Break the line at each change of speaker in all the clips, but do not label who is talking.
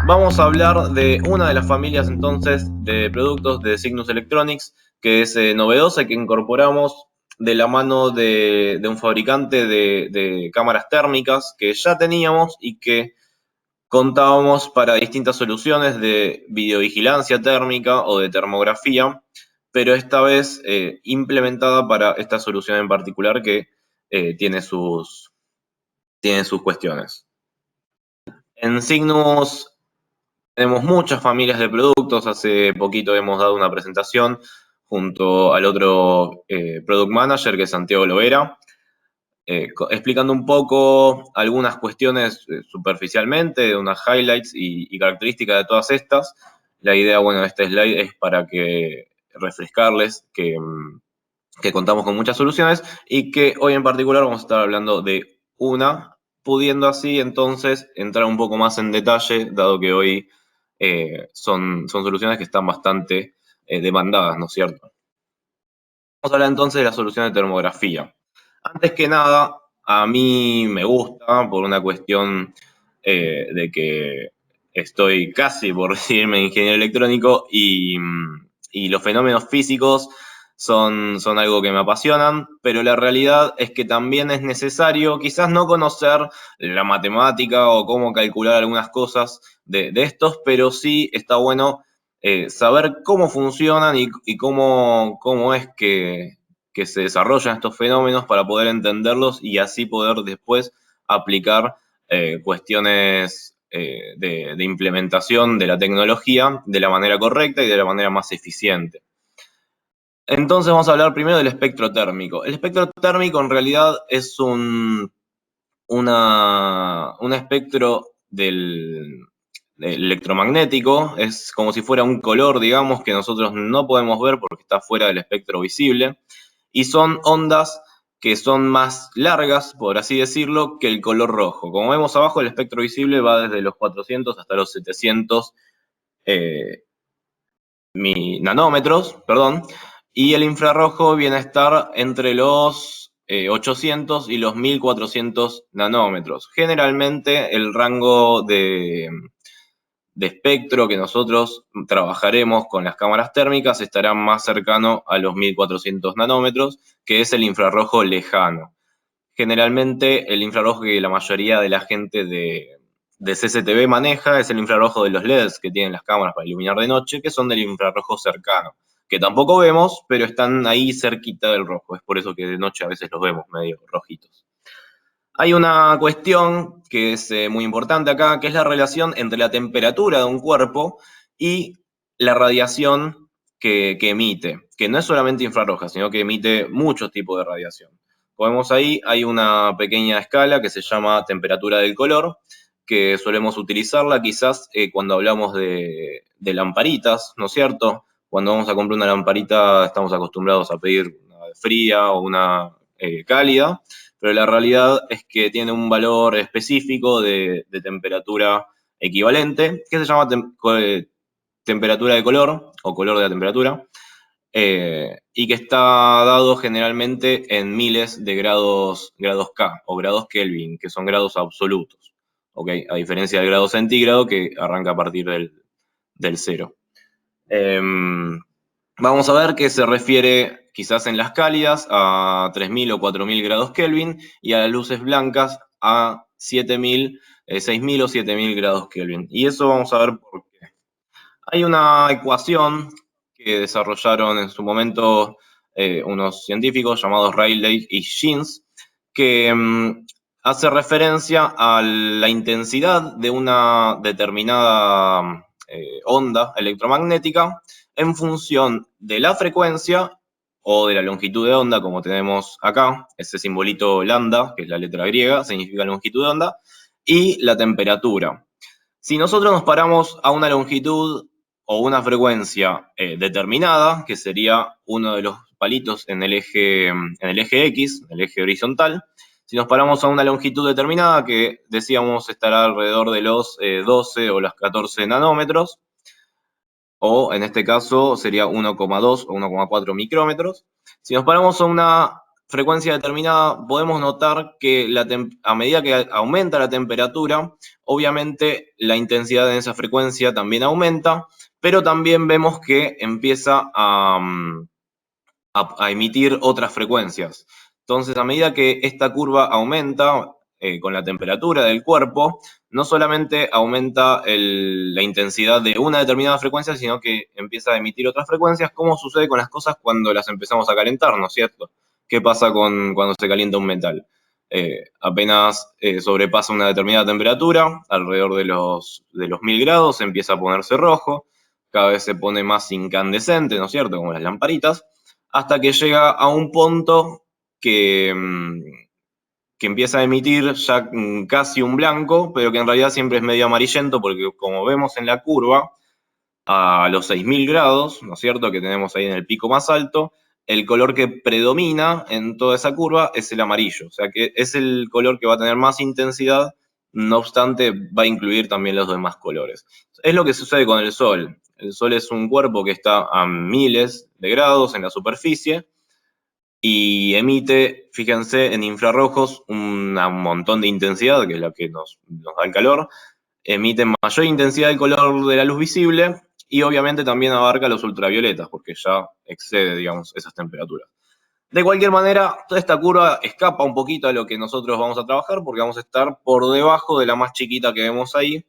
Vamos a hablar de una de las familias entonces de productos de Cygnus Electronics que es novedosa y que incorporamos de la mano de un fabricante de cámaras térmicas que ya teníamos y que contábamos para distintas soluciones de videovigilancia térmica o de termografía, pero esta vez implementada para esta solución en particular que tiene sus cuestiones. En Cygnus tenemos muchas familias de productos. Hace poquito hemos dado una presentación junto al otro Product Manager, que es Santiago Lovera, explicando un poco algunas cuestiones superficialmente, unas highlights y características de todas estas. La idea, bueno, de este slide es para que refrescarles que contamos con muchas soluciones y que hoy en particular vamos a estar hablando de una, pudiendo así entonces entrar un poco más en detalle, dado que hoy son soluciones que están bastante demandadas, ¿no es cierto? Vamos a hablar entonces de la solución de termografía. Antes que nada, a mí me gusta por una cuestión de que estoy casi por recibirme de ingeniero electrónico y los fenómenos físicos son algo que me apasionan, pero la realidad es que también es necesario quizás no conocer la matemática o cómo calcular algunas cosas de estos, pero sí está bueno saber cómo funcionan y cómo es que se desarrollan estos fenómenos para poder entenderlos y así poder después aplicar cuestiones de implementación de la tecnología de la manera correcta y de la manera más eficiente. Entonces vamos a hablar primero del espectro térmico. El espectro térmico en realidad es un espectro del electromagnético, es como si fuera un color, digamos, que nosotros no podemos ver porque está fuera del espectro visible, y son ondas que son más largas, por así decirlo, que el color rojo. Como vemos abajo, el espectro visible va desde los 400 hasta los 700 nanómetros, perdón, y el infrarrojo viene a estar entre los 800 y los 1400 nanómetros. Generalmente el rango de espectro que nosotros trabajaremos con las cámaras térmicas estará más cercano a los 1400 nanómetros, que es el infrarrojo lejano. Generalmente el infrarrojo que la mayoría de la gente de CCTV maneja es el infrarrojo de los LEDs que tienen las cámaras para iluminar de noche, que son del infrarrojo cercano, que tampoco vemos, pero están ahí cerquita del rojo. Es por eso que de noche a veces los vemos medio rojitos. Hay una cuestión que es muy importante acá, que es la relación entre la temperatura de un cuerpo y la radiación que emite, que no es solamente infrarroja, sino que emite muchos tipos de radiación. Como vemos ahí, hay una pequeña escala que se llama temperatura del color, que solemos utilizarla quizás cuando hablamos de lamparitas, ¿no es cierto? Cuando vamos a comprar una lamparita estamos acostumbrados a pedir una fría o una cálida, pero la realidad es que tiene un valor específico de temperatura equivalente, que se llama temperatura de color o color de la temperatura, y que está dado generalmente en miles de grados K o grados Kelvin, que son grados absolutos, ¿ok? A diferencia del grado centígrado que arranca a partir del cero. Vamos a ver que se refiere quizás en las cálidas a 3000 o 4000 grados Kelvin y a las luces blancas a 7000, 6000 o 7000 grados Kelvin. Y eso vamos a ver por qué. Hay una ecuación que desarrollaron en su momento unos científicos llamados Rayleigh y Jeans, que hace referencia a la intensidad de una determinada onda electromagnética en función de la frecuencia o de la longitud de onda, como tenemos acá, ese simbolito lambda, que es la letra griega, significa longitud de onda, y la temperatura. Si nosotros nos paramos a una longitud o una frecuencia determinada, que sería uno de los palitos en el eje X, el eje horizontal, si nos paramos a una longitud determinada, que decíamos estará alrededor de los 12 o los 14 nanómetros, o en este caso sería 1,2 o 1,4 micrómetros. Si nos paramos a una frecuencia determinada, podemos notar que a medida que aumenta la temperatura, obviamente la intensidad en esa frecuencia también aumenta, pero también vemos que empieza a emitir otras frecuencias. Entonces, a medida que esta curva aumenta con la temperatura del cuerpo, no solamente aumenta la intensidad de una determinada frecuencia, sino que empieza a emitir otras frecuencias, como sucede con las cosas cuando las empezamos a calentar, ¿no es cierto? ¿Qué pasa cuando se calienta un metal? Apenas sobrepasa una determinada temperatura, alrededor de los 1000 grados, empieza a ponerse rojo, cada vez se pone más incandescente, ¿no es cierto? Como las lamparitas, hasta que llega a un punto que, que empieza a emitir ya casi un blanco, pero que en realidad siempre es medio amarillento, porque como vemos en la curva, a los 6000 grados, ¿no es cierto?, que tenemos ahí en el pico más alto, el color que predomina en toda esa curva es el amarillo, o sea que es el color que va a tener más intensidad, no obstante va a incluir también los demás colores. Es lo que sucede con el Sol. El Sol es un cuerpo que está a miles de grados en la superficie y emite, fíjense, en infrarrojos un montón de intensidad, que es la que nos da el calor, emite mayor intensidad del color de la luz visible y obviamente también abarca los ultravioletas, porque ya excede, digamos, esas temperaturas. De cualquier manera, toda esta curva escapa un poquito a lo que nosotros vamos a trabajar, porque vamos a estar por debajo de la más chiquita que vemos ahí,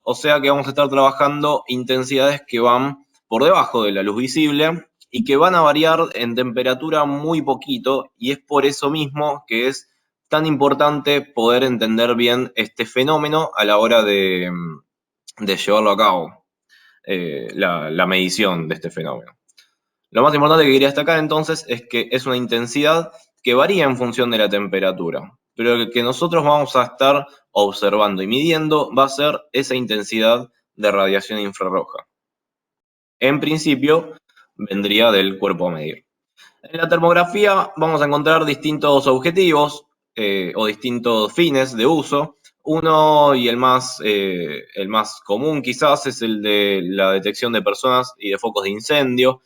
o sea que vamos a estar trabajando intensidades que van por debajo de la luz visible y que van a variar en temperatura muy poquito, y es por eso mismo que es tan importante poder entender bien este fenómeno a la hora de llevarlo a cabo, la medición de este fenómeno. Lo más importante que quería destacar entonces es que es una intensidad que varía en función de la temperatura, pero el que nosotros vamos a estar observando y midiendo va a ser esa intensidad de radiación infrarroja. En principio, vendría del cuerpo a medir. En la termografía vamos a encontrar distintos objetivos o distintos fines de uso. Uno y el más común quizás es el de la detección de personas y de focos de incendio,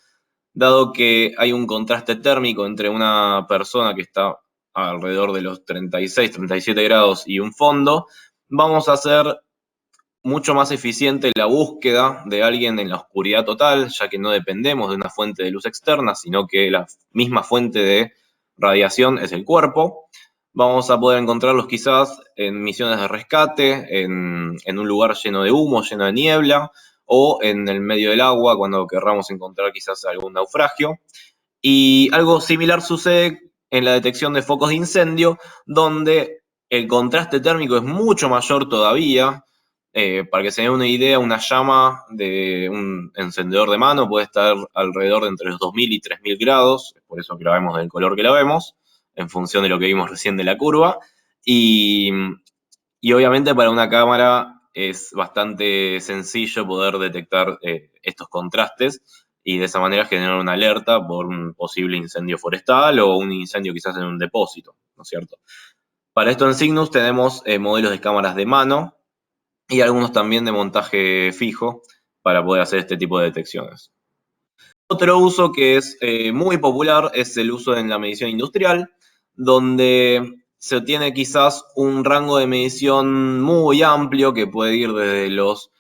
dado que hay un contraste térmico entre una persona que está alrededor de los 36, 37 grados y un fondo, vamos a hacer mucho más eficiente la búsqueda de alguien en la oscuridad total, ya que no dependemos de una fuente de luz externa, sino que la misma fuente de radiación es el cuerpo. Vamos a poder encontrarlos quizás en misiones de rescate, en un lugar lleno de humo, lleno de niebla, o en el medio del agua cuando querramos encontrar quizás algún naufragio. Y algo similar sucede en la detección de focos de incendio, donde el contraste térmico es mucho mayor todavía. Para que se den una idea, una llama de un encendedor de mano puede estar alrededor de entre los 2000 y 3000 grados, por eso que la vemos del color que la vemos, en función de lo que vimos recién de la curva. Y, y obviamente para una cámara es bastante sencillo poder detectar estos contrastes y de esa manera generar una alerta por un posible incendio forestal o un incendio quizás en un depósito, ¿no es cierto? Para esto en Cygnus tenemos modelos de cámaras de mano y algunos también de montaje fijo para poder hacer este tipo de detecciones. Otro uso que es muy popular es el uso en la medición industrial, donde se obtiene quizás un rango de medición muy amplio que puede ir desde los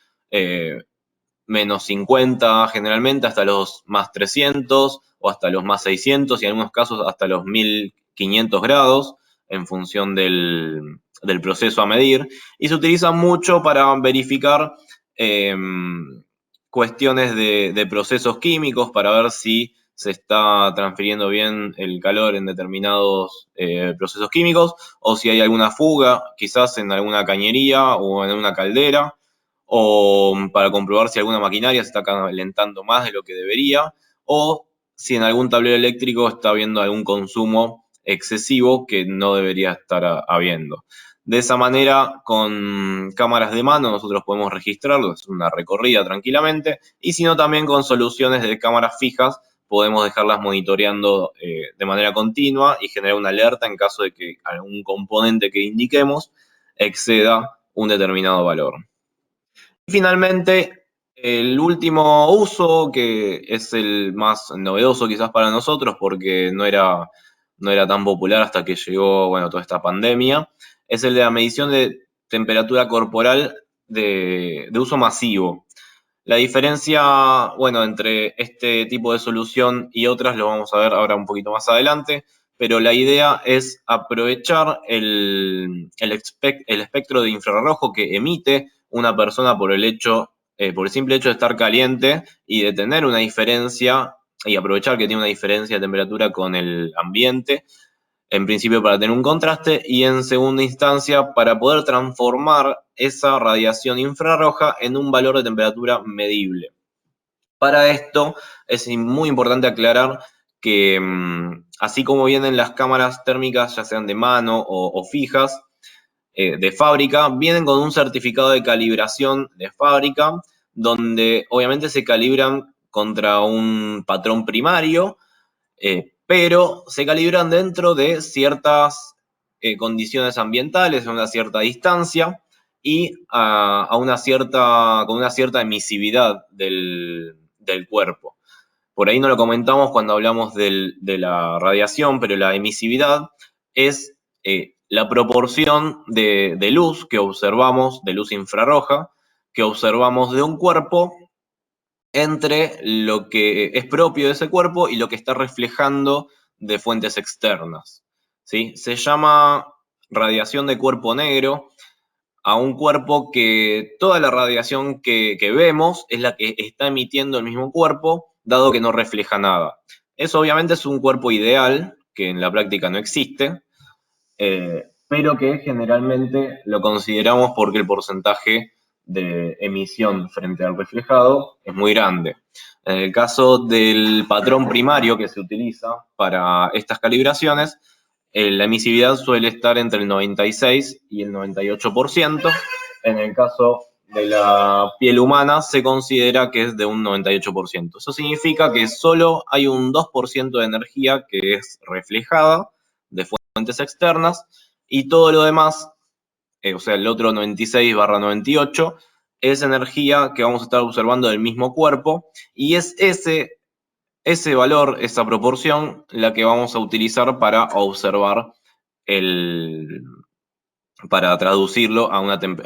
menos 50 generalmente hasta los más 300 o hasta los más 600 y en algunos casos hasta los 1500 grados en función del proceso a medir, y se utiliza mucho para verificar cuestiones de procesos químicos, para ver si se está transfiriendo bien el calor en determinados procesos químicos, o si hay alguna fuga, quizás en alguna cañería o en una caldera, o para comprobar si alguna maquinaria se está calentando más de lo que debería, o si en algún tablero eléctrico está habiendo algún consumo excesivo que no debería estar habiendo. De esa manera, con cámaras de mano nosotros podemos registrarlo, es una recorrida tranquilamente, y si no también con soluciones de cámaras fijas podemos dejarlas monitoreando de manera continua y generar una alerta en caso de que algún componente que indiquemos exceda un determinado valor. Y finalmente, el último uso, que es el más novedoso quizás para nosotros porque no era no era tan popular hasta que llegó, bueno, toda esta pandemia, es el de la medición de temperatura corporal de uso masivo. La diferencia, bueno, entre este tipo de solución y otras lo vamos a ver ahora un poquito más adelante, pero la idea es aprovechar el espectro de infrarrojo que emite una persona por el simple hecho de estar caliente y de tener una diferencia, y aprovechar que tiene una diferencia de temperatura con el ambiente, en principio para tener un contraste y en segunda instancia para poder transformar esa radiación infrarroja en un valor de temperatura medible. Para esto es muy importante aclarar que así como vienen las cámaras térmicas, ya sean de mano o fijas, de fábrica, vienen con un certificado de calibración de fábrica, donde obviamente se calibran contra un patrón primario, pero se calibran dentro de ciertas condiciones ambientales, a una cierta distancia y con una cierta emisividad del cuerpo. Por ahí no lo comentamos cuando hablamos de la radiación, pero la emisividad es la proporción de luz que observamos, de luz infrarroja, que observamos de un cuerpo entre lo que es propio de ese cuerpo y lo que está reflejando de fuentes externas, ¿sí? Se llama radiación de cuerpo negro a un cuerpo que toda la radiación que vemos es la que está emitiendo el mismo cuerpo, dado que no refleja nada. Eso obviamente es un cuerpo ideal, que en la práctica no existe, pero que generalmente lo consideramos porque el porcentaje de emisión frente al reflejado es muy grande. En el caso del patrón primario que se utiliza para estas calibraciones, la emisividad suele estar entre el 96 y el 98%. En el caso de la piel humana se considera que es de un 98%. Eso significa que solo hay un 2% de energía que es reflejada de fuentes externas y todo lo demás, o sea, el otro 96/98, es energía que vamos a estar observando del mismo cuerpo y es ese valor, esa proporción, la que vamos a utilizar para observar para traducirlo a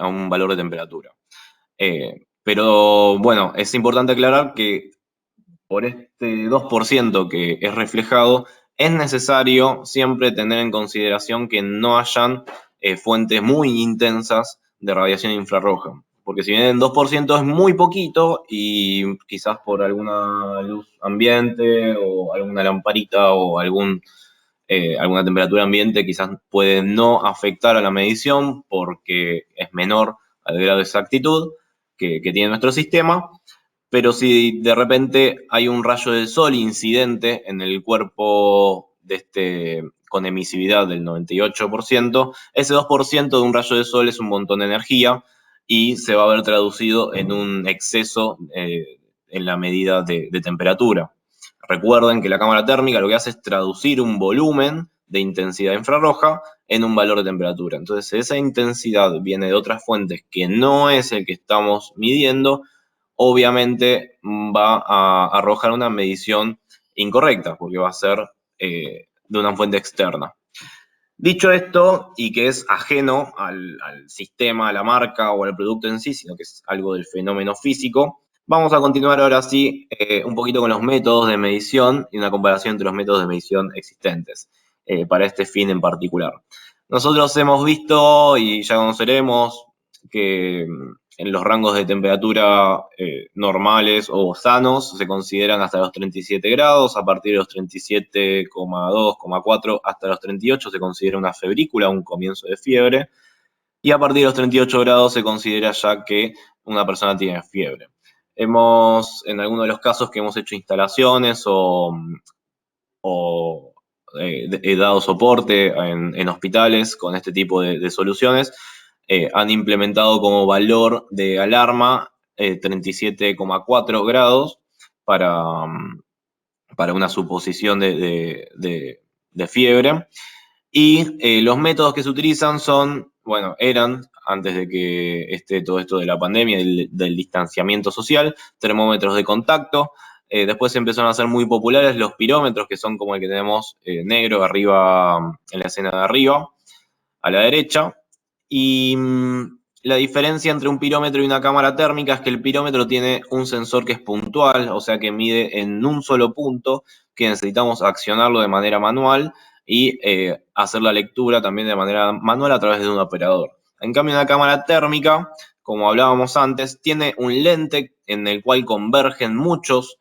un valor de temperatura. Pero bueno, es importante aclarar que por este 2% que es reflejado, es necesario siempre tener en consideración que no hayan fuentes muy intensas de radiación infrarroja. Porque si bien el 2% es muy poquito y quizás por alguna luz ambiente o alguna lamparita o alguna temperatura ambiente quizás puede no afectar a la medición porque es menor al grado de exactitud que tiene nuestro sistema, pero si de repente hay un rayo del sol incidente en el cuerpo con emisividad del 98%, ese 2% de un rayo de sol es un montón de energía y se va a ver traducido en un exceso en la medida de temperatura. Recuerden que la cámara térmica lo que hace es traducir un volumen de intensidad infrarroja en un valor de temperatura. Entonces, esa intensidad viene de otras fuentes que no es el que estamos midiendo, obviamente va a arrojar una medición incorrecta, porque va a ser de una fuente externa. Dicho esto, y que es ajeno al sistema, a la marca o al producto en sí, sino que es algo del fenómeno físico, vamos a continuar ahora sí un poquito con los métodos de medición y una comparación entre los métodos de medición existentes para este fin en particular. Nosotros hemos visto y ya conoceremos que en los rangos de temperatura normales o sanos se consideran hasta los 37 grados, a partir de los 37,2, 4 hasta los 38 se considera una febrícula, un comienzo de fiebre, y a partir de los 38 grados se considera ya que una persona tiene fiebre. En algunos de los casos que hemos hecho instalaciones o he dado soporte en hospitales con este tipo de soluciones, han implementado como valor de alarma 37,4 grados para una suposición de fiebre. Y los métodos que se utilizan eran, antes de que esté todo esto de la pandemia, del distanciamiento social, termómetros de contacto, Después se empezaron a hacer muy populares los pirómetros, que son como el que tenemos negro arriba, en la escena de arriba, a la derecha. Y la diferencia entre un pirómetro y una cámara térmica es que el pirómetro tiene un sensor que es puntual, o sea que mide en un solo punto, que necesitamos accionarlo de manera manual y hacer la lectura también de manera manual a través de un operador. En cambio, una cámara térmica, como hablábamos antes, tiene un lente en el cual convergen muchos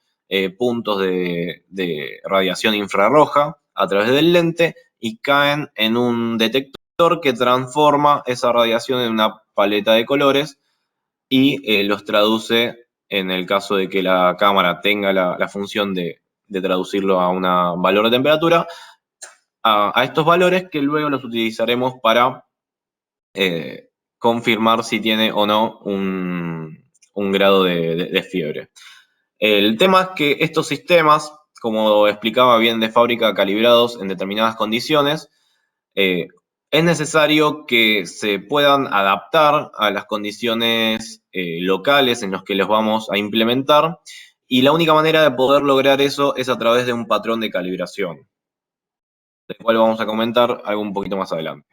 puntos de radiación infrarroja a través del lente y caen en un detector que transforma esa radiación en una paleta de colores y los traduce, en el caso de que la cámara tenga la función de traducirlo a un valor de temperatura, a estos valores que luego los utilizaremos para confirmar si tiene o no un grado de fiebre. El tema es que estos sistemas, como explicaba bien de fábrica, calibrados en determinadas condiciones, es necesario que se puedan adaptar a las condiciones locales en las que los vamos a implementar, y la única manera de poder lograr eso es a través de un patrón de calibración, del cual vamos a comentar algo un poquito más adelante.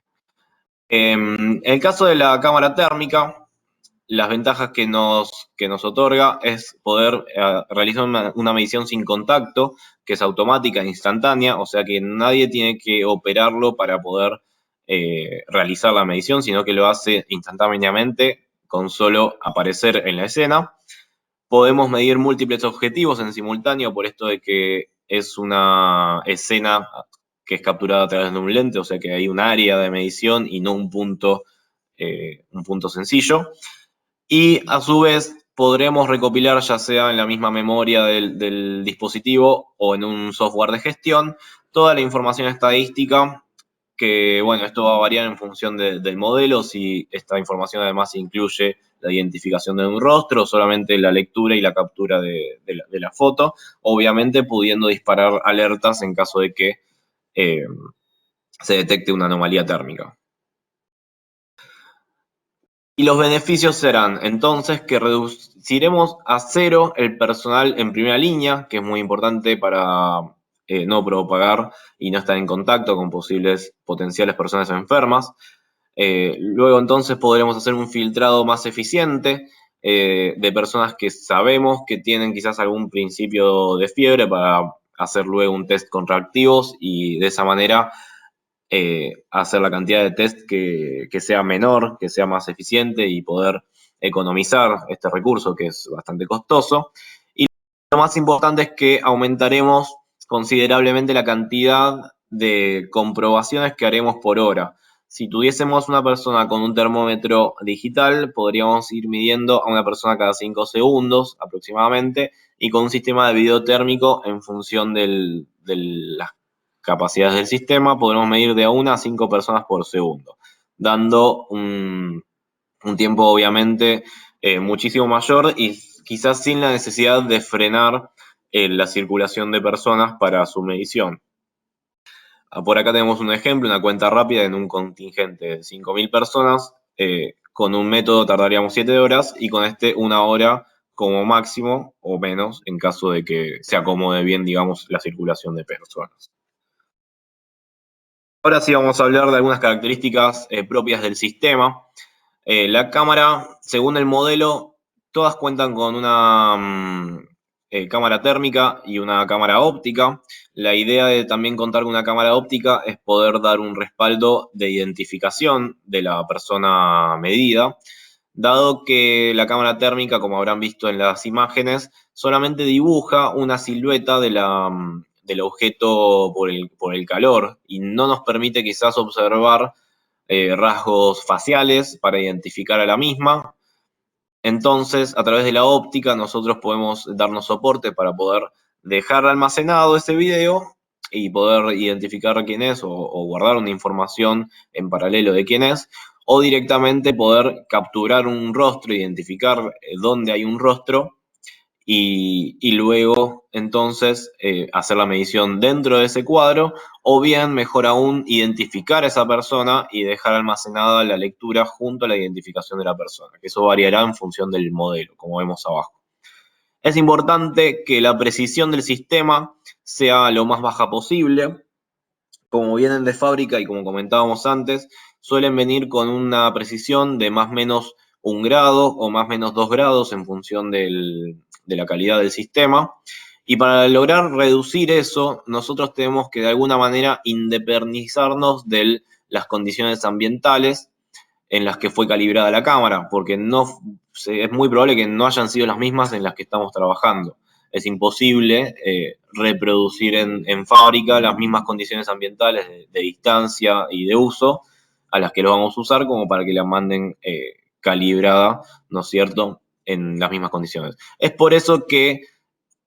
En el caso de la cámara térmica, las ventajas que nos otorga es poder realizar una medición sin contacto, que es automática e instantánea, o sea que nadie tiene que operarlo para poder realizar la medición, sino que lo hace instantáneamente con solo aparecer en la escena. Podemos medir múltiples objetivos en simultáneo, por esto de que es una escena que es capturada a través de un lente, o sea que hay un área de medición y no un punto sencillo. Y a su vez podremos recopilar, ya sea en la misma memoria del dispositivo o en un software de gestión, toda la información estadística, que bueno, esto va a variar en función del modelo, si esta información además incluye la identificación de un rostro, o solamente la lectura y la captura de la foto, obviamente pudiendo disparar alertas en caso de que se detecte una anomalía térmica. Y los beneficios serán entonces que reduciremos a cero el personal en primera línea, que es muy importante para no propagar y no estar en contacto con posibles potenciales personas enfermas. Luego entonces podremos hacer un filtrado más eficiente de personas que sabemos que tienen quizás algún principio de fiebre, para hacer luego un test con reactivos y de esa manera hacer la cantidad de test que sea menor, que sea más eficiente y poder economizar este recurso que es bastante costoso. Y lo más importante es que aumentaremos considerablemente la cantidad de comprobaciones que haremos por hora. Si tuviésemos una persona con un termómetro digital, podríamos ir midiendo a una persona cada 5 segundos aproximadamente, y con un sistema de video térmico en función de las capacidades del sistema, podremos medir de 1 a 5 personas por segundo, dando un tiempo obviamente muchísimo mayor y quizás sin la necesidad de frenar la circulación de personas para su medición. Por acá tenemos un ejemplo, una cuenta rápida en un contingente de 5.000 personas. Con un método tardaríamos 7 horas y con este 1 hora como máximo o menos, en caso de que se acomode bien, digamos, la circulación de personas. Ahora sí vamos a hablar de algunas características propias del sistema. La cámara, según el modelo, todas cuentan con una cámara térmica y una cámara óptica. La idea de también contar con una cámara óptica es poder dar un respaldo de identificación de la persona medida, dado que la cámara térmica, como habrán visto en las imágenes, solamente dibuja una silueta del objeto por el calor y no nos permite quizás observar rasgos faciales para identificar a la misma. Entonces, a través de la óptica, nosotros podemos darnos soporte para poder dejar almacenado ese video y poder identificar quién es, o guardar una información en paralelo de quién es, o directamente poder capturar un rostro, identificar dónde hay un rostro y luego entonces hacer la medición dentro de ese cuadro, o bien, mejor aún, identificar a esa persona y dejar almacenada la lectura junto a la identificación de la persona, que eso variará en función del modelo, como vemos abajo. Es importante que la precisión del sistema sea lo más baja posible. Como vienen de fábrica y como comentábamos antes, suelen venir con una precisión de más o menos 1 grado o más o menos 2 grados en función de la calidad del sistema. Y para lograr reducir eso, nosotros tenemos que de alguna manera independizarnos de las condiciones ambientales en las que fue calibrada la cámara, porque no, es muy probable que no hayan sido las mismas en las que estamos trabajando. Es imposible reproducir en fábrica las mismas condiciones ambientales de distancia y de uso a las que lo vamos a usar como para que la manden calibrada, ¿no es cierto?, en las mismas condiciones. Es por eso que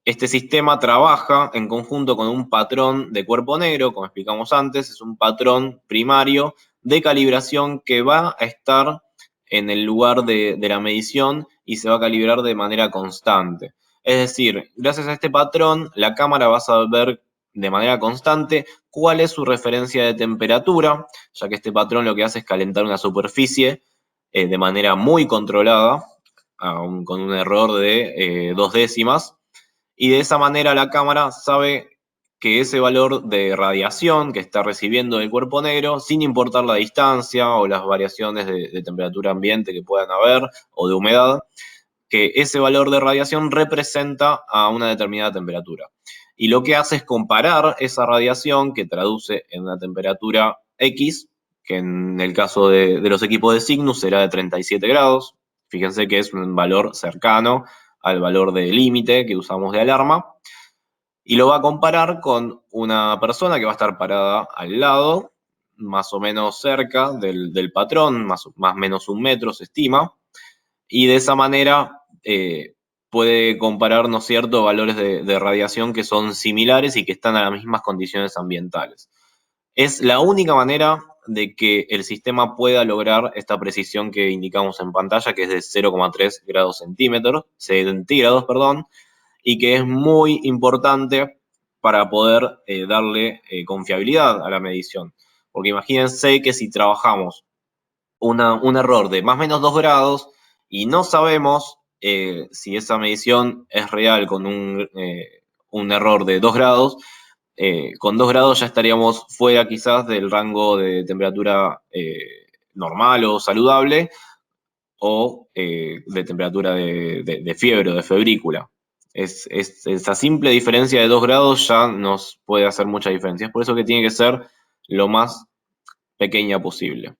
este sistema trabaja en conjunto con un patrón de cuerpo negro, como explicamos antes, es un patrón primario de calibración que va a estar en el lugar de la medición y se va a calibrar de manera constante. Es decir, gracias a este patrón, la cámara va a saber de manera constante cuál es su referencia de temperatura, ya que este patrón lo que hace es calentar una superficie de manera muy controlada, con un error de 2 décimas, y de esa manera la cámara sabe que ese valor de radiación que está recibiendo del cuerpo negro, sin importar la distancia o las variaciones de temperatura ambiente que puedan haber o de humedad, que ese valor de radiación representa a una determinada temperatura. Y lo que hace es comparar esa radiación que traduce en una temperatura X, que en el caso de los equipos de Cygnus será de 37 grados. Fíjense que es un valor cercano al valor de límite que usamos de alarma, y lo va a comparar con una persona que va a estar parada al lado, más o menos cerca del patrón, más o menos 1 metro se estima, y de esa manera puede comparar, ¿no es cierto?, valores de radiación que son similares y que están a las mismas condiciones ambientales. Es la única manera de que el sistema pueda lograr esta precisión que indicamos en pantalla, que es de 0,3 grados centígrados, perdón, y que es muy importante para poder darle confiabilidad a la medición. Porque imagínense que si trabajamos un error de más o menos 2 grados y no sabemos si esa medición es real con un error de 2 grados, con 2 grados ya estaríamos fuera quizás del rango de temperatura normal o saludable, o de temperatura de fiebre o de febrícula. Esa simple diferencia de 2 grados ya nos puede hacer mucha diferencia. Es por eso que tiene que ser lo más pequeña posible.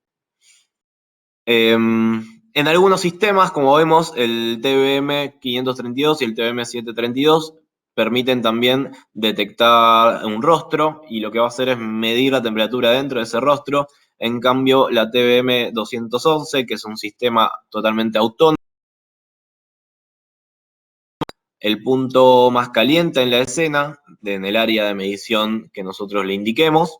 En algunos sistemas, como vemos, el TBM 532 y el TBM 732 permiten también detectar un rostro, y lo que va a hacer es medir la temperatura dentro de ese rostro. En cambio, la TBM 211, que es un sistema totalmente autónomo, el punto más caliente en la escena, en el área de medición que nosotros le indiquemos,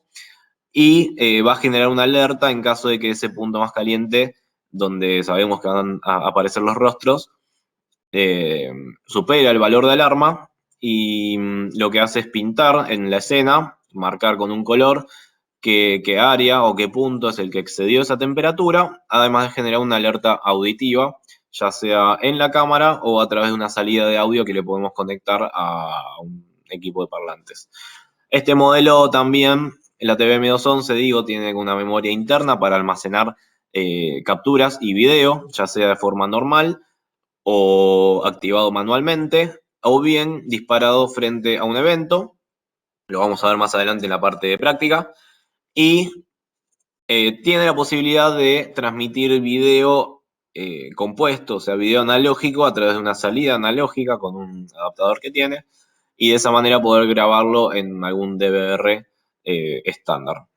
y va a generar una alerta en caso de que ese punto más caliente, donde sabemos que van a aparecer los rostros, supera el valor de alarma, y lo que hace es pintar en la escena, marcar con un color qué área o qué punto es el que excedió esa temperatura, además de generar una alerta auditiva, ya sea en la cámara o a través de una salida de audio que le podemos conectar a un equipo de parlantes. Este modelo también, la TBM211, digo, tiene una memoria interna para almacenar capturas y video, ya sea de forma normal o activado manualmente, o bien disparado frente a un evento. Lo vamos a ver más adelante en la parte de práctica. Y tiene la posibilidad de transmitir video compuesto, o sea, video analógico a través de una salida analógica con un adaptador que tiene, y de esa manera poder grabarlo en algún DVR estándar.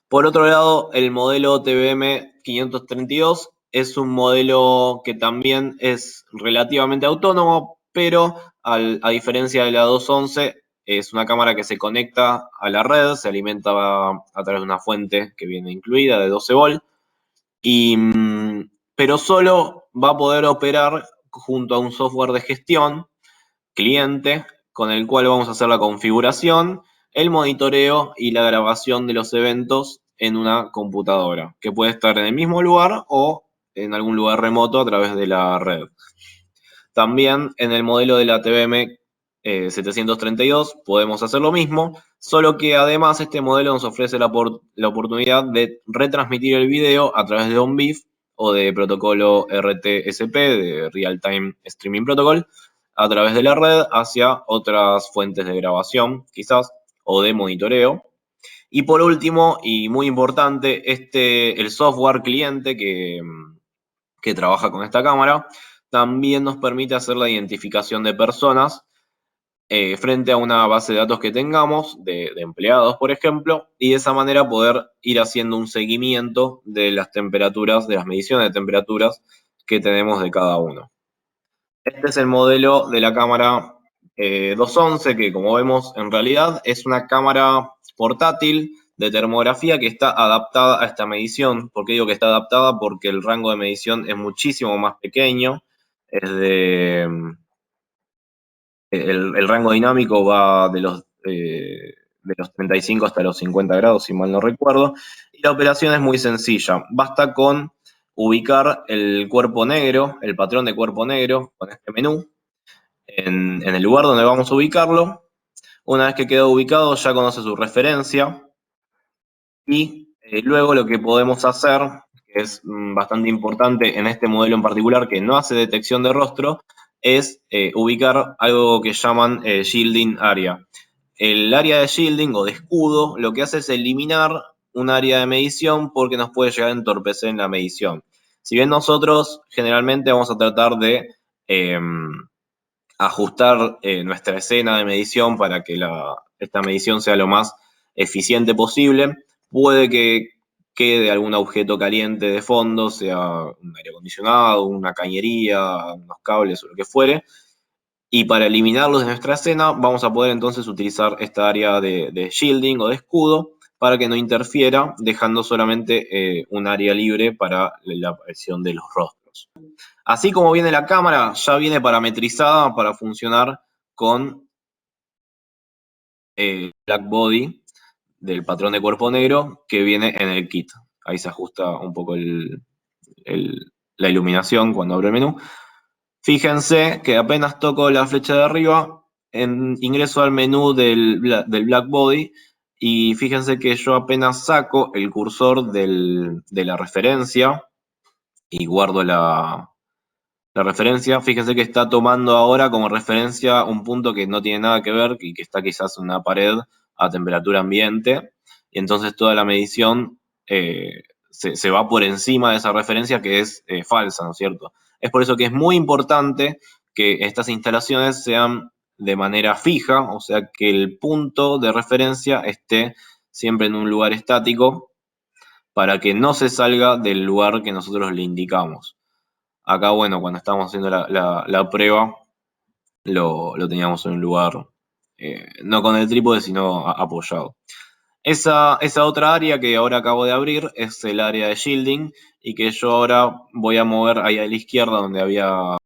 Por otro lado, el modelo TBM 532 es un modelo que también es relativamente autónomo, pero a diferencia de la 211, es una cámara que se conecta a la red, se alimenta a través de una fuente que viene incluida de 12 volt, pero solo va a poder operar junto a un software de gestión cliente, con el cual vamos a hacer la configuración, el monitoreo y la grabación de los eventos en una computadora, que puede estar en el mismo lugar o en algún lugar remoto a través de la red. También en el modelo de la TBM 732 podemos hacer lo mismo, solo que además este modelo nos ofrece la oportunidad de retransmitir el video a través de ONBIF o de protocolo RTSP, de Real Time Streaming Protocol, a través de la red hacia otras fuentes de grabación, quizás, o de monitoreo. Y por último, y muy importante, el software cliente que trabaja con esta cámara también nos permite hacer la identificación de personas frente a una base de datos que tengamos, de empleados, por ejemplo, y de esa manera poder ir haciendo un seguimiento de las temperaturas, de las mediciones de temperaturas que tenemos de cada uno. Este es el modelo de la cámara 211, que como vemos en realidad es una cámara portátil de termografía que está adaptada a esta medición. ¿Por qué digo que está adaptada? Porque el rango de medición es muchísimo más pequeño, es el rango dinámico va de los 35 hasta los 50 grados, si mal no recuerdo, y la operación es muy sencilla. Basta con ubicar el cuerpo negro, el patrón de cuerpo negro, con este menú, en el lugar donde vamos a ubicarlo. Una vez que quedó ubicado, ya conoce su referencia, y luego lo que podemos hacer, que es bastante importante en este modelo en particular, que no hace detección de rostro, es ubicar algo que llaman shielding area. El área de shielding o de escudo lo que hace es eliminar un área de medición porque nos puede llegar a entorpecer en la medición. Si bien nosotros generalmente vamos a tratar de ajustar nuestra escena de medición para que esta medición sea lo más eficiente posible, puede que quede algún objeto caliente de fondo, sea un aire acondicionado, una cañería, unos cables o lo que fuere, y para eliminarlos de nuestra escena vamos a poder entonces utilizar esta área de shielding o de escudo para que no interfiera, dejando solamente un área libre para la aparición de los rostros. Así como viene la cámara, ya viene parametrizada para funcionar con el black body del patrón de cuerpo negro que viene en el kit. Ahí se ajusta un poco la iluminación cuando abro el menú. Fíjense que apenas toco la flecha de arriba, ingreso al menú del black body y fíjense que yo apenas saco el cursor de la referencia y guardo la referencia. Fíjense que está tomando ahora como referencia un punto que no tiene nada que ver y que está quizás en una pared a temperatura ambiente. Y entonces toda la medición se va por encima de esa referencia que es falsa, ¿no es cierto? Es por eso que es muy importante que estas instalaciones sean de manera fija, o sea que el punto de referencia esté siempre en un lugar estático para que no se salga del lugar que nosotros le indicamos. Acá, bueno, cuando estábamos haciendo la prueba, lo teníamos en un lugar, no con el trípode, sino apoyado. Esa otra área que ahora acabo de abrir es el área de shielding y que yo ahora voy a mover ahí a la izquierda donde había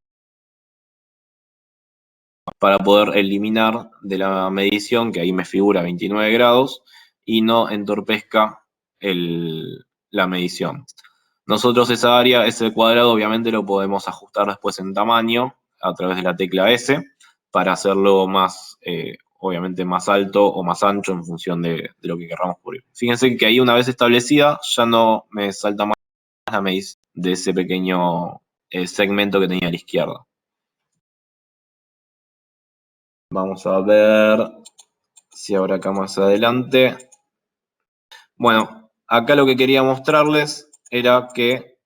para poder eliminar de la medición, que ahí me figura 29 grados, y no entorpezca la medición. Nosotros esa área, ese cuadrado, obviamente lo podemos ajustar después en tamaño a través de la tecla S para hacerlo más, obviamente más alto o más ancho en función de lo que queramos cubrir. Fíjense que ahí una vez establecida ya no me salta más la medición de ese pequeño segmento que tenía a la izquierda. Vamos a ver si ahora acá más adelante. Bueno, acá lo que quería mostrarles era que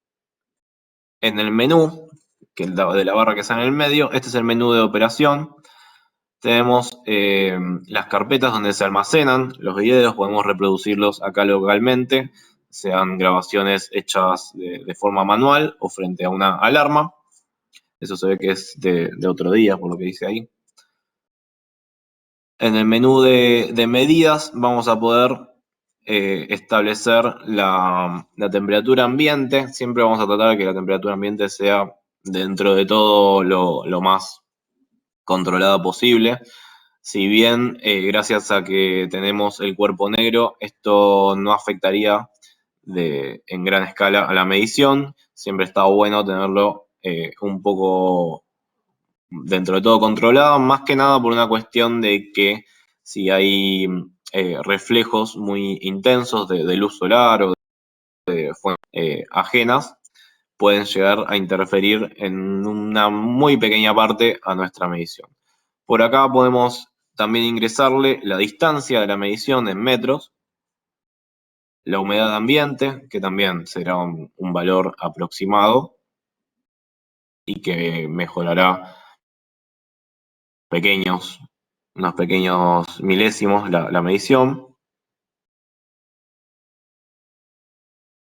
en el menú, que es de la barra que está en el medio, este es el menú de operación. Tenemos las carpetas donde se almacenan los videos, podemos reproducirlos acá localmente, sean grabaciones hechas de forma manual o frente a una alarma. Eso se ve que es de otro día, por lo que dice ahí. En el menú de medidas vamos a poder establecer la temperatura ambiente. Siempre vamos a tratar de que la temperatura ambiente sea dentro de todo lo más controlada posible. Si bien gracias a que tenemos el cuerpo negro, esto no afectaría en gran escala a la medición. Siempre está bueno tenerlo un poco dentro de todo controlada, más que nada por una cuestión de que si hay reflejos muy intensos de luz solar o de fuentes ajenas, pueden llegar a interferir en una muy pequeña parte a nuestra medición. Por acá podemos también ingresarle la distancia de la medición en metros, la humedad ambiente, que también será un valor aproximado y que mejorará unos pequeños milésimos la medición.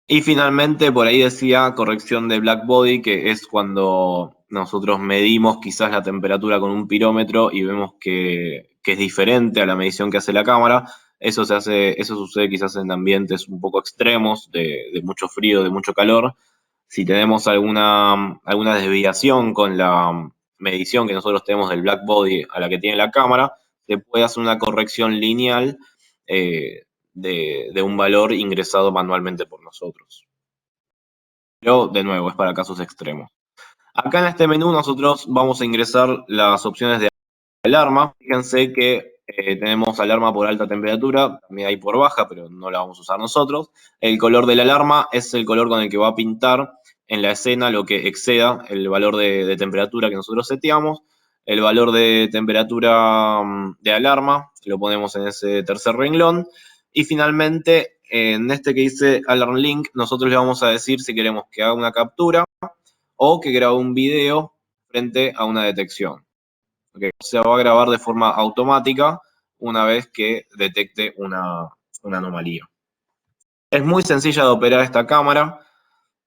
Y finalmente, por ahí decía corrección de black body, que es cuando nosotros medimos quizás la temperatura con un pirómetro y vemos que es diferente a la medición que hace la cámara. Eso sucede quizás en ambientes un poco extremos, de mucho frío, de mucho calor. Si tenemos alguna desviación con la medición que nosotros tenemos del black body a la que tiene la cámara, se puede hacer una corrección lineal de un valor ingresado manualmente por nosotros. Pero, de nuevo, es para casos extremos. Acá en este menú nosotros vamos a ingresar las opciones de alarma. Fíjense que tenemos alarma por alta temperatura, también hay por baja, pero no la vamos a usar nosotros. El color de la alarma es el color con el que va a pintar en la escena lo que exceda el valor de temperatura que nosotros seteamos. El valor de temperatura de alarma lo ponemos en ese tercer renglón. Y finalmente, en este que dice Alarm Link, nosotros le vamos a decir si queremos que haga una captura o que grabe un video frente a una detección. Okay. Se va a grabar de forma automática una vez que detecte una anomalía. Es muy sencilla de operar esta cámara.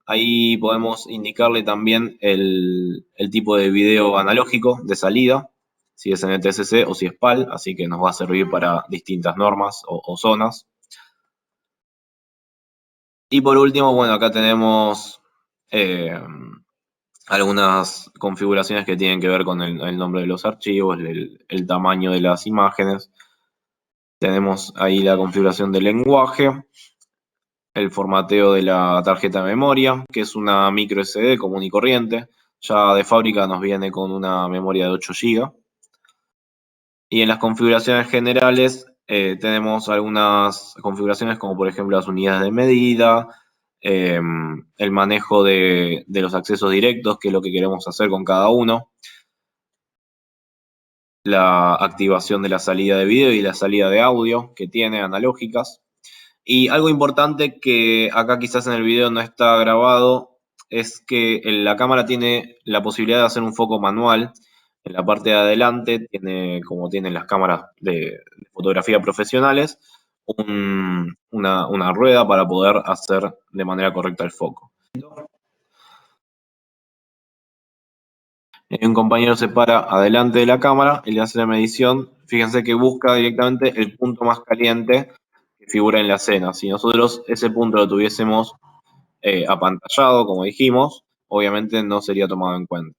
Ahí podemos indicarle también el tipo de video analógico de salida, si es NTSC o si es PAL, así que nos va a servir para distintas normas o zonas. Y por último, bueno, acá tenemos algunas configuraciones que tienen que ver con el nombre de los archivos, el tamaño de las imágenes. Tenemos ahí la configuración del lenguaje, el formateo de la tarjeta de memoria, que es una micro SD común y corriente. Ya de fábrica nos viene con una memoria de 8 GB. Y en las configuraciones generales tenemos algunas configuraciones como por ejemplo las unidades de medida, el manejo de los accesos directos, que es lo que queremos hacer con cada uno, la activación de la salida de video y la salida de audio que tiene analógicas. Y algo importante que acá quizás en el video no está grabado es que la cámara tiene la posibilidad de hacer un foco manual. En la parte de adelante tiene, como tienen las cámaras de fotografía profesionales, una rueda para poder hacer de manera correcta el foco. Un compañero se para adelante de la cámara y le hace la medición. Fíjense que busca directamente el punto más caliente que figura en la escena. Si nosotros ese punto lo tuviésemos apantallado, como dijimos, obviamente no sería tomado en cuenta.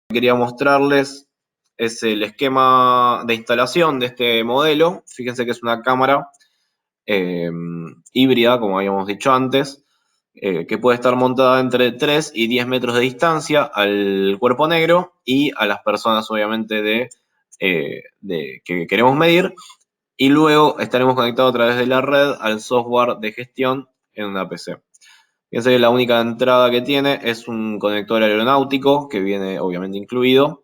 Lo que quería mostrarles es el esquema de instalación de este modelo. Fíjense que es una cámara híbrida, como habíamos dicho antes, que puede estar montada entre 3 y 10 metros de distancia al cuerpo negro y a las personas, obviamente, que queremos medir. Y luego estaremos conectados a través de la red al software de gestión en una PC. Fíjense que la única entrada que tiene es un conector aeronáutico que viene obviamente incluido,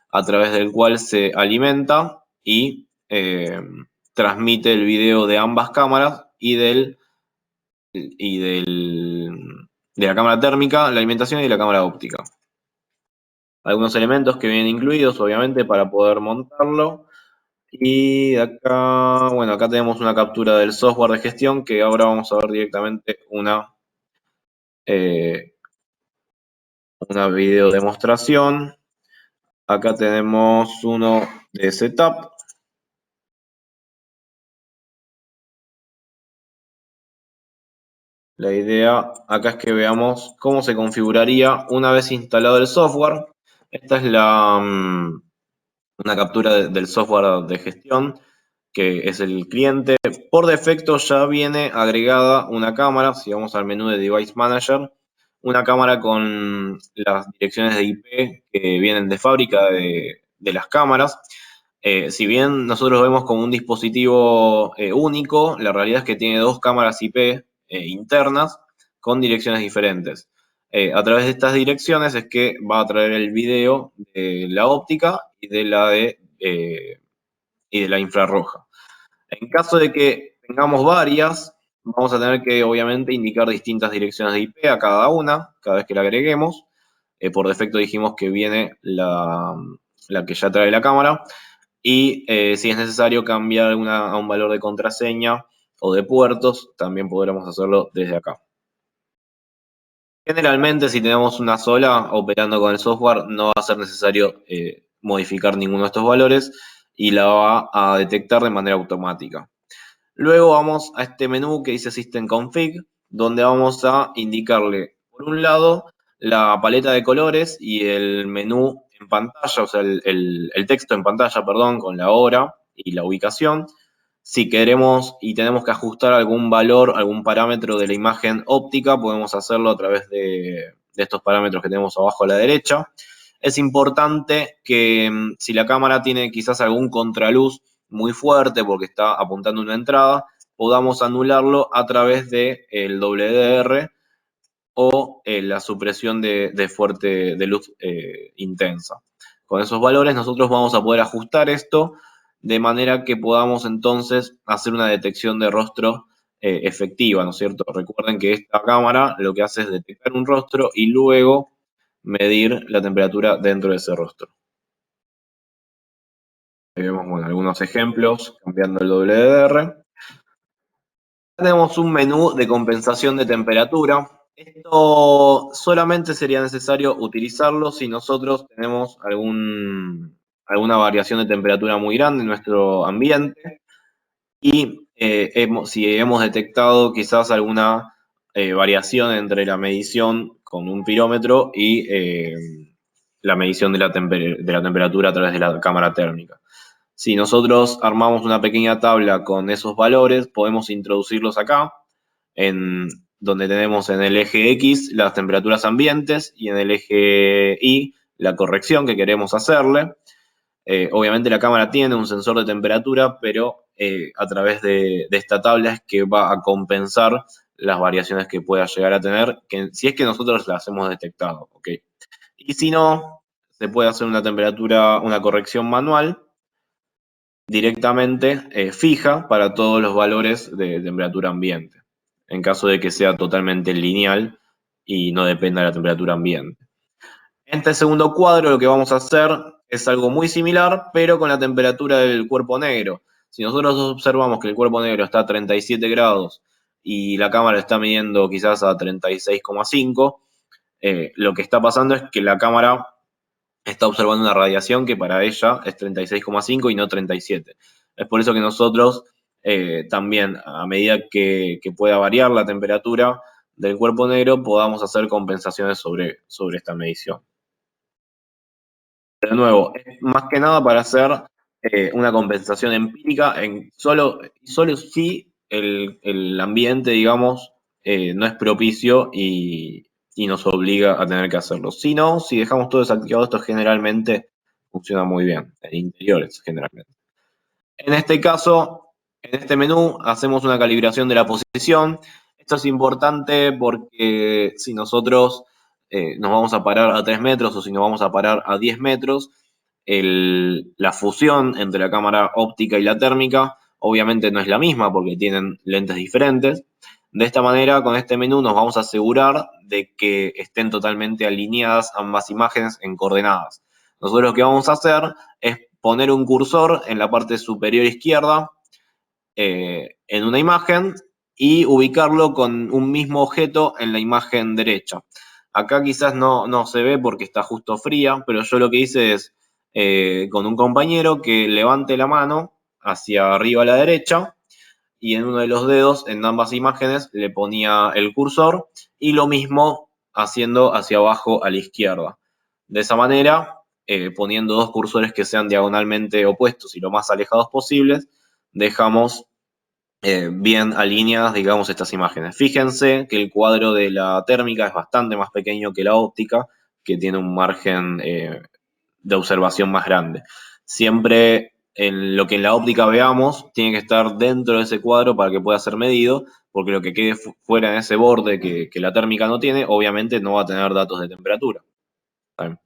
a través del cual se alimenta y transmite el video de ambas cámaras de la cámara térmica, la alimentación y la cámara óptica. Algunos elementos que vienen incluidos obviamente para poder montarlo. Y acá, bueno, acá tenemos una captura del software de gestión que ahora vamos a ver directamente una video demostración. Acá tenemos uno de setup. La idea acá es que veamos cómo se configuraría una vez instalado el software. Esta es una captura del software de gestión, que es el cliente. Por defecto ya viene agregada una cámara. Si vamos al menú de Device Manager, una cámara con las direcciones de IP que vienen de fábrica de las cámaras. Si bien nosotros lo vemos como un dispositivo único, la realidad es que tiene dos cámaras IP internas con direcciones diferentes. A través de estas direcciones es que va a traer el video de la óptica y de la infrarroja. En caso de que tengamos varias, vamos a tener que obviamente indicar distintas direcciones de IP a cada una, cada vez que la agreguemos. Por defecto dijimos que viene la que ya trae la cámara. Y si es necesario cambiar a un valor de contraseña o de puertos, también podremos hacerlo desde acá. Generalmente, si tenemos una sola operando con el software, no va a ser necesario modificar ninguno de estos valores y la va a detectar de manera automática. Luego vamos a este menú que dice System Config, donde vamos a indicarle, por un lado, la paleta de colores y el menú en pantalla, o sea, el texto en pantalla, perdón, con la hora y la ubicación. Si queremos y tenemos que ajustar algún valor, algún parámetro de la imagen óptica, podemos hacerlo a través de estos parámetros que tenemos abajo a la derecha. Es importante que si la cámara tiene quizás algún contraluz muy fuerte porque está apuntando una entrada, podamos anularlo a través del WDR o la supresión de luz intensa. Con esos valores nosotros vamos a poder ajustar esto de manera que podamos entonces hacer una detección de rostro efectiva, ¿no es cierto? Recuerden que esta cámara lo que hace es detectar un rostro y luego medir la temperatura dentro de ese rostro. Ahí vemos algunos ejemplos cambiando el WDR. Tenemos un menú de compensación de temperatura. Esto solamente sería necesario utilizarlo si nosotros tenemos alguna variación de temperatura muy grande en nuestro ambiente y si hemos detectado quizás alguna variación entre la medición con un pirómetro y la medición de la temperatura a través de la cámara térmica. Si nosotros armamos una pequeña tabla con esos valores, podemos introducirlos acá, en donde tenemos en el eje X las temperaturas ambientes y en el eje Y la corrección que queremos hacerle. Obviamente la cámara tiene un sensor de temperatura, pero a través de esta tabla es que va a compensar las variaciones que pueda llegar a tener, si es que nosotros las hemos detectado, ¿ok? Y si no, se puede hacer una corrección manual directamente fija para todos los valores de temperatura ambiente, en caso de que sea totalmente lineal y no dependa de la temperatura ambiente. En este segundo cuadro lo que vamos a hacer es algo muy similar, pero con la temperatura del cuerpo negro. Si nosotros observamos que el cuerpo negro está a 37 grados y la cámara está midiendo quizás a 36,5, lo que está pasando es que la cámara está observando una radiación que para ella es 36,5 y no 37. Es por eso que nosotros también, a medida que pueda variar la temperatura del cuerpo negro, podamos hacer compensaciones sobre esta medición. De nuevo, es más que nada para hacer una compensación empírica solo si el ambiente, digamos, no es propicio y nos obliga a tener que hacerlo. Si no, si dejamos todo desactivado, esto generalmente funciona muy bien, en interiores generalmente. En este caso, en este menú, hacemos una calibración de la posición. Esto es importante porque si nosotros nos vamos a parar a 3 metros o si nos vamos a parar a 10 metros, la fusión entre la cámara óptica y la térmica obviamente no es la misma porque tienen lentes diferentes. De esta manera, con este menú nos vamos a asegurar de que estén totalmente alineadas ambas imágenes en coordenadas. Nosotros lo que vamos a hacer es poner un cursor en la parte superior izquierda en una imagen y ubicarlo con un mismo objeto en la imagen derecha. Acá quizás no se ve porque está justo fría, pero yo lo que hice es con un compañero que levante la mano hacia arriba a la derecha y en uno de los dedos en ambas imágenes le ponía el cursor y lo mismo haciendo hacia abajo a la izquierda. De esa manera, poniendo dos cursores que sean diagonalmente opuestos y lo más alejados posibles, dejamos bien alineadas, digamos, estas imágenes. Fíjense que el cuadro de la térmica es bastante más pequeño que la óptica, que tiene un margen de observación más grande. Siempre en lo que en la óptica veamos tiene que estar dentro de ese cuadro para que pueda ser medido, porque lo que quede fuera en ese borde que la térmica no tiene, obviamente no va a tener datos de temperatura. ¿Saben?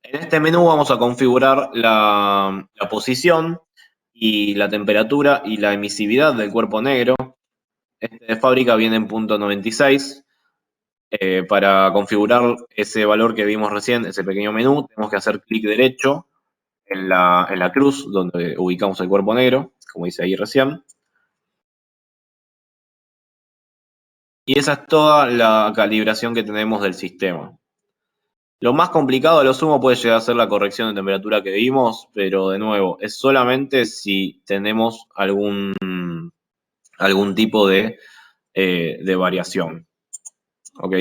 En este menú vamos a configurar la posición y la temperatura y la emisividad del cuerpo negro. Este de fábrica viene en punto 96. Para configurar ese valor que vimos recién, ese pequeño menú, tenemos que hacer clic derecho en la cruz donde ubicamos el cuerpo negro, como dice ahí recién. Y esa es toda la calibración que tenemos del sistema. Lo más complicado a lo sumo puede llegar a ser la corrección de temperatura que vimos, pero de nuevo, es solamente si tenemos algún tipo de variación. ¿Ok?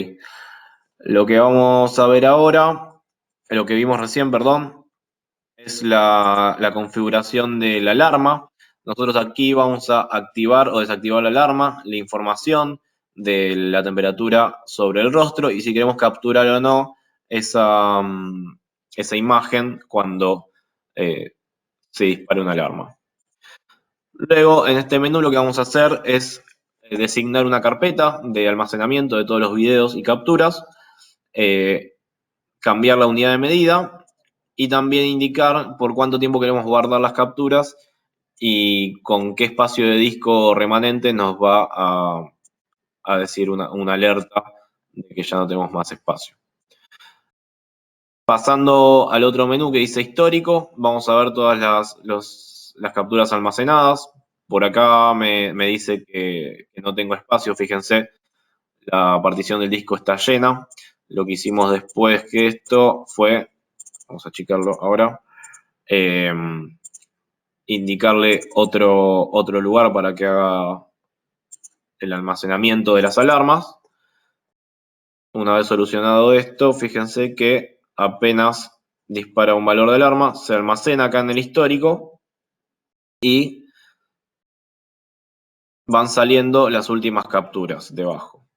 Lo que vamos a ver ahora, lo que vimos recién, perdón, es la configuración de la alarma. Nosotros aquí vamos a activar o desactivar la alarma, la información de la temperatura sobre el rostro y si queremos capturar o no esa, esa imagen cuando se dispare una alarma. Luego, en este menú lo que vamos a hacer es designar una carpeta de almacenamiento de todos los videos y capturas, cambiar la unidad de medida y también indicar por cuánto tiempo queremos guardar las capturas y con qué espacio de disco remanente nos va a decir una alerta de que ya no tenemos más espacio. Pasando al otro menú que dice histórico, vamos a ver todas las capturas almacenadas. Por acá me dice que no tengo espacio, fíjense, la partición del disco está llena. Lo que hicimos después que esto fue, vamos a achicarlo ahora, indicarle otro lugar para que haga el almacenamiento de las alarmas. Una vez solucionado esto, fíjense que apenas dispara un valor de alarma, se almacena acá en el histórico y van saliendo las últimas capturas debajo.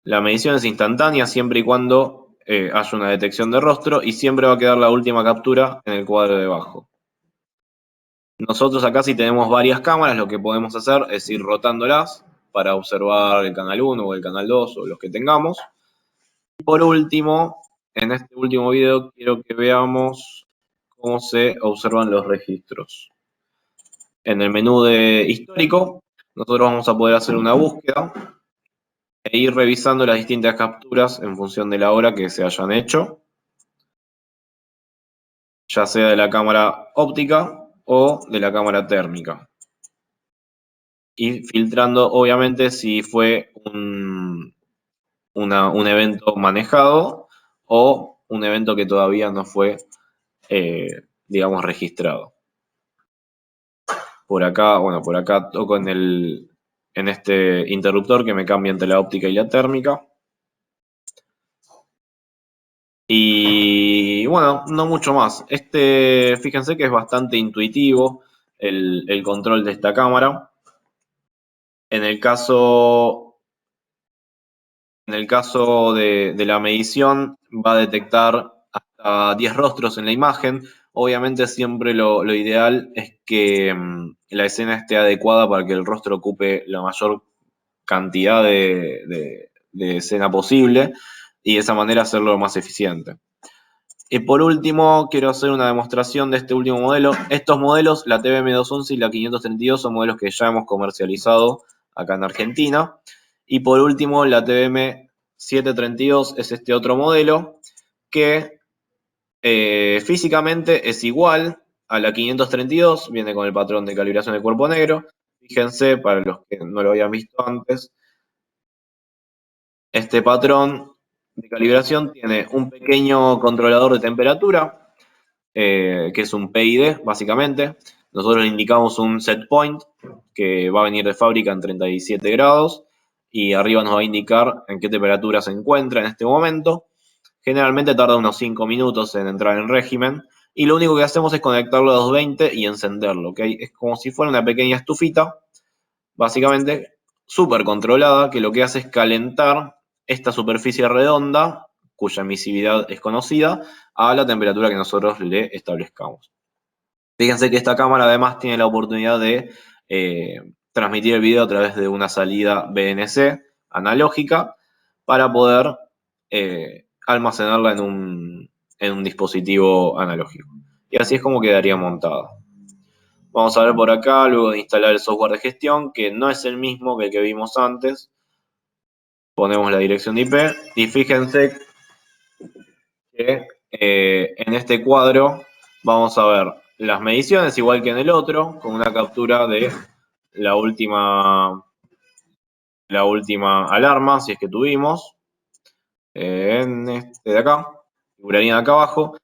La medición es instantánea siempre y cuando haya una detección de rostro y siempre va a quedar la última captura en el cuadro debajo. Nosotros acá si tenemos varias cámaras, lo que podemos hacer es ir rotándolas para observar el canal 1 o el canal 2 o los que tengamos. Y por último, en este último video quiero que veamos cómo se observan los registros. En el menú de histórico, nosotros vamos a poder hacer una búsqueda e ir revisando las distintas capturas en función de la hora que se hayan hecho, ya sea de la cámara óptica o de la cámara térmica. Y filtrando, obviamente, si fue un evento manejado o un evento que todavía no fue, digamos, registrado. Por acá, bueno, por acá toco en este interruptor que me cambia entre la óptica y la térmica. Y bueno, no mucho más. Fíjense que es bastante intuitivo el control de esta cámara. En el caso de la medición, va a detectar hasta 10 rostros en la imagen. Obviamente siempre lo ideal es que la escena esté adecuada para que el rostro ocupe la mayor cantidad de escena posible y de esa manera hacerlo más eficiente. Y por último, quiero hacer una demostración de este último modelo. Estos modelos, la TBM211 y la 532, son modelos que ya hemos comercializado acá en Argentina. Y por último, la TBM732 es este otro modelo que físicamente es igual a la 532, viene con el patrón de calibración de cuerpo negro. Fíjense, para los que no lo habían visto antes, este patrón de calibración tiene un pequeño controlador de temperatura, que es un PID, básicamente. Nosotros le indicamos un set point, que va a venir de fábrica en 37 grados, y arriba nos va a indicar en qué temperatura se encuentra en este momento. Generalmente tarda unos 5 minutos en entrar en régimen, y lo único que hacemos es conectarlo a 220 y encenderlo, ¿ok? Es como si fuera una pequeña estufita, básicamente súper controlada, que lo que hace es calentar esta superficie redonda, cuya emisividad es conocida, a la temperatura que nosotros le establezcamos. Fíjense que esta cámara además tiene la oportunidad de transmitir el video a través de una salida BNC analógica para poder almacenarla en un dispositivo analógico. Y así es como quedaría montada. Vamos a ver por acá, luego de instalar el software de gestión, que no es el mismo que el que vimos antes. Ponemos la dirección de IP y fíjense que en este cuadro vamos a ver las mediciones, igual que en el otro, con una captura de la última alarma, si es que tuvimos, en este de acá, figuraría acá abajo,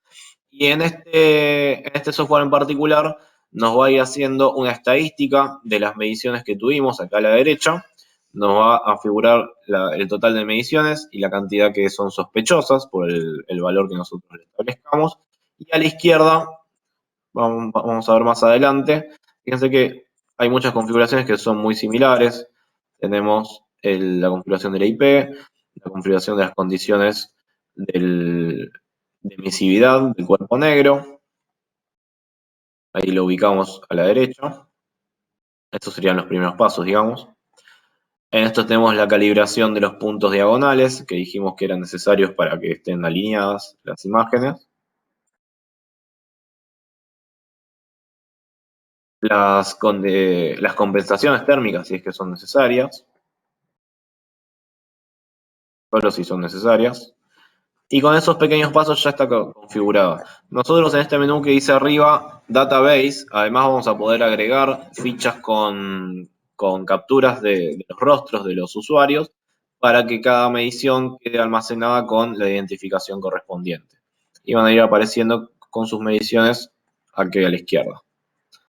y en este software en particular nos va a ir haciendo una estadística de las mediciones que tuvimos, acá a la derecha, nos va a figurar el total de mediciones y la cantidad que son sospechosas por el valor que nosotros le establezcamos, y a la izquierda, vamos a ver más adelante, fíjense que hay muchas configuraciones que son muy similares. Tenemos la configuración de la IP, la configuración de las condiciones de emisividad del cuerpo negro. Ahí lo ubicamos a la derecha. Estos serían los primeros pasos, digamos. En esto tenemos la calibración de los puntos diagonales, que dijimos que eran necesarios para que estén alineadas las imágenes. Las compensaciones térmicas, si es que son necesarias. Solo si son necesarias. Y con esos pequeños pasos ya está configurada. Nosotros en este menú que dice arriba, Database, además vamos a poder agregar fichas con capturas de los rostros de los usuarios para que cada medición quede almacenada con la identificación correspondiente. Y van a ir apareciendo con sus mediciones aquí a la izquierda.